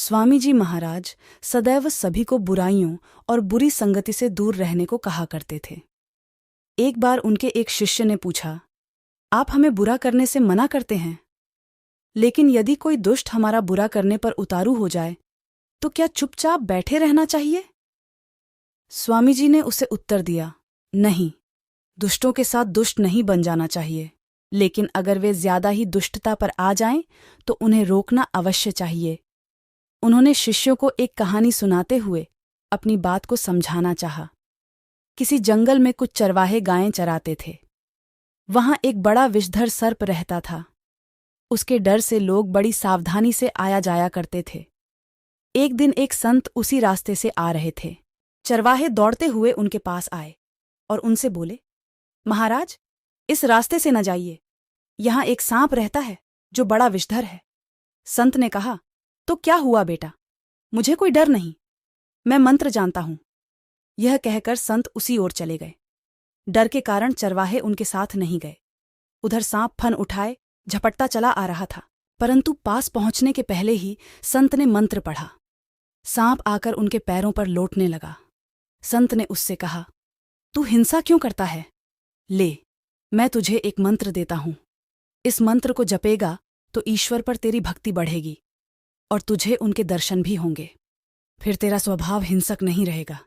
स्वामी जी महाराज सदैव सभी को बुराइयों और बुरी संगति से दूर रहने को कहा करते थे। एक बार उनके एक शिष्य ने पूछा, आप हमें बुरा करने से मना करते हैं, लेकिन यदि कोई दुष्ट हमारा बुरा करने पर उतारू हो जाए तो क्या चुपचाप बैठे रहना चाहिए? स्वामी जी ने उसे उत्तर दिया, नहीं, दुष्टों के साथ दुष्ट नहीं बन जाना चाहिए, लेकिन अगर वे ज्यादा ही दुष्टता पर आ जाएं तो उन्हें रोकना अवश्य चाहिए। उन्होंने शिष्यों को एक कहानी सुनाते हुए अपनी बात को समझाना चाहा। किसी जंगल में कुछ चरवाहे गायें चराते थे। वहां एक बड़ा विषधर सर्प रहता था। उसके डर से लोग बड़ी सावधानी से आया जाया करते थे। एक दिन एक संत उसी रास्ते से आ रहे थे। चरवाहे दौड़ते हुए उनके पास आए और उनसे बोले, महाराज, इस रास्ते से न जाइए, यहां एक सांप रहता है जो बड़ा विषधर है। संत ने कहा, तो क्या हुआ बेटा, मुझे कोई डर नहीं, मैं मंत्र जानता हूं। यह कहकर संत उसी ओर चले गए। डर के कारण चरवाहे उनके साथ नहीं गए। उधर सांप फन उठाए झपटता चला आ रहा था, परंतु पास पहुंचने के पहले ही संत ने मंत्र पढ़ा। सांप आकर उनके पैरों पर लौटने लगा। संत ने उससे कहा, तू हिंसा क्यों करता है? ले, मैं तुझे एक मंत्र देता हूं। इस मंत्र को जपेगा तो ईश्वर पर तेरी भक्ति बढ़ेगी और तुझे उनके दर्शन भी होंगे। फिर तेरा स्वभाव हिंसक नहीं रहेगा।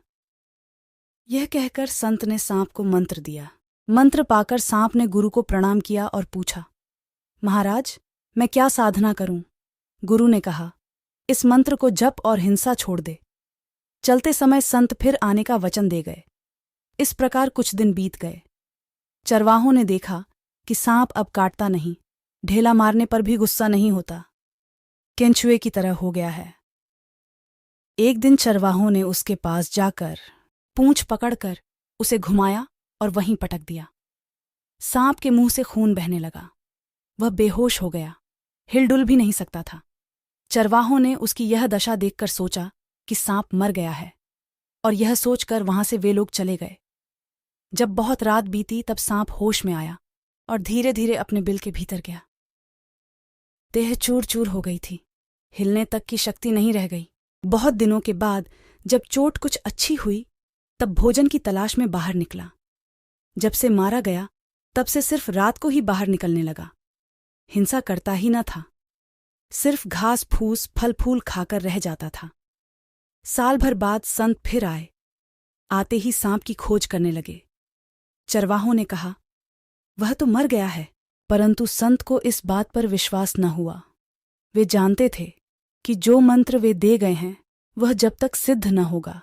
यह कहकर संत ने सांप को मंत्र दिया। मंत्र पाकर सांप ने गुरु को प्रणाम किया और पूछा, महाराज, मैं क्या साधना करूं? गुरु ने कहा, इस मंत्र को जप और हिंसा छोड़ दे। चलते समय संत फिर आने का वचन दे गए। इस प्रकार कुछ दिन बीत गए। चरवाहों ने देखा कि सांप अब काटता नहीं, ढेला मारने पर भी गुस्सा नहीं होता, केंचुए की तरह हो गया है। एक दिन चरवाहों ने उसके पास जाकर पूंछ पकड़कर उसे घुमाया और वहीं पटक दिया। सांप के मुंह से खून बहने लगा। वह बेहोश हो गया, हिलडुल भी नहीं सकता था। चरवाहों ने उसकी यह दशा देखकर सोचा कि सांप मर गया है, और यह सोचकर वहां से वे लोग चले गए। जब बहुत रात बीती तब सांप होश में आया और धीरे धीरे अपने बिल के भीतर गया। देह चूर चूर हो गई थी, हिलने तक की शक्ति नहीं रह गई। बहुत दिनों के बाद जब चोट कुछ अच्छी हुई तब भोजन की तलाश में बाहर निकला। जब से मारा गया तब से सिर्फ रात को ही बाहर निकलने लगा। हिंसा करता ही न था, सिर्फ घास फूस फल फूल खाकर रह जाता था। साल भर बाद संत फिर आए। आते ही सांप की खोज करने लगे। चरवाहों ने कहा, वह तो मर गया है, परंतु संत को इस बात पर विश्वास न हुआ। वे जानते थे कि जो मंत्र वे दे गए हैं वह जब तक सिद्ध न होगा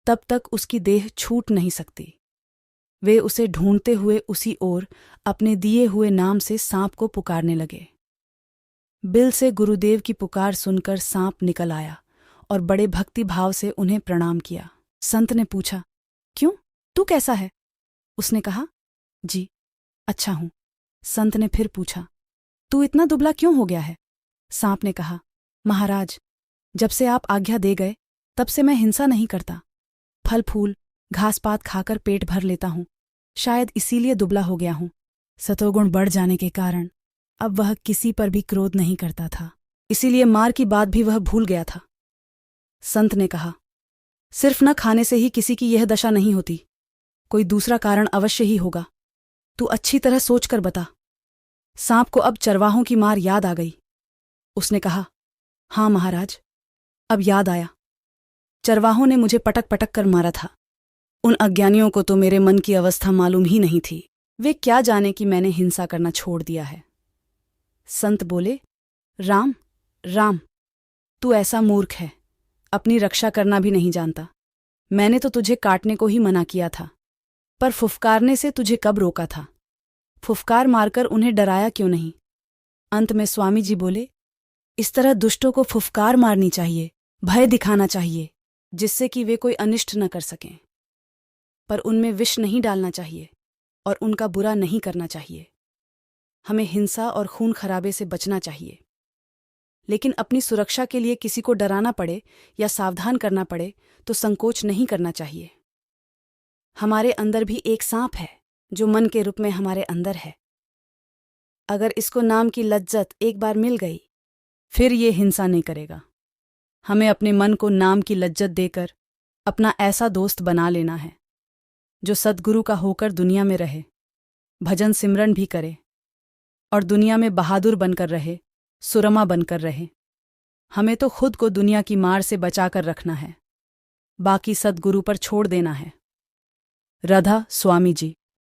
तब तक उसकी देह छूट नहीं सकती। वे उसे ढूंढते हुए उसी ओर अपने दिए हुए नाम से सांप को पुकारने लगे। बिल से गुरुदेव की पुकार सुनकर सांप निकल आया और बड़े भक्ति भाव से उन्हें प्रणाम किया। संत ने पूछा, क्यों, तू कैसा है? उसने कहा, जी अच्छा हूं। संत ने फिर पूछा, तू इतना दुबला क्यों हो गया है? सांप ने कहा, महाराज, जब से आप आज्ञा दे गए तब से मैं हिंसा नहीं करता, फल फूल घास पात खाकर पेट भर लेता हूं, शायद इसीलिए दुबला हो गया हूं। सतोगुण बढ़ जाने के कारण अब वह किसी पर भी क्रोध नहीं करता था, इसीलिए मार की बात भी वह भूल गया था। संत ने कहा, सिर्फ न खाने से ही किसी की यह दशा नहीं होती, कोई दूसरा कारण अवश्य ही होगा। तू अच्छी तरह सोचकर बता। सांप को अब चरवाहों की मार याद आ गई। उसने कहा, हाँ महाराज, अब याद आया। चरवाहों ने मुझे पटक पटक कर मारा था। उन अज्ञानियों को तो मेरे मन की अवस्था मालूम ही नहीं थी। वे क्या जाने कि मैंने हिंसा करना छोड़ दिया है। संत बोले, राम राम, तू ऐसा मूर्ख है, अपनी रक्षा करना भी नहीं जानता। मैंने तो तुझे काटने को ही मना किया था, पर फुफकारने से तुझे कब रोका था? फुफकार मारकर उन्हें डराया क्यों नहीं? अंत में स्वामी जी बोले, इस तरह दुष्टों को फुफकार मारनी चाहिए, भय दिखाना चाहिए, जिससे कि वे कोई अनिष्ट न कर सकें। पर उनमें विष नहीं डालना चाहिए और उनका बुरा नहीं करना चाहिए। हमें हिंसा और खून खराबे से बचना चाहिए, लेकिन अपनी सुरक्षा के लिए किसी को डराना पड़े या सावधान करना पड़े तो संकोच नहीं करना चाहिए। हमारे अंदर भी एक सांप है जो मन के रूप में हमारे अंदर है। अगर इसको नाम की लज्जत एक बार मिल गई, फिर ये हिंसा नहीं करेगा। हमें अपने मन को नाम की लज्जत देकर अपना ऐसा दोस्त बना लेना है जो सद्गुरु का होकर दुनिया में रहे, भजन सिमरन भी करे और दुनिया में बहादुर बनकर रहे, सुरमा बनकर रहे। हमें तो खुद को दुनिया की मार से बचाकर रखना है, बाकी सद्गुरु पर छोड़ देना है। राधा स्वामी जी।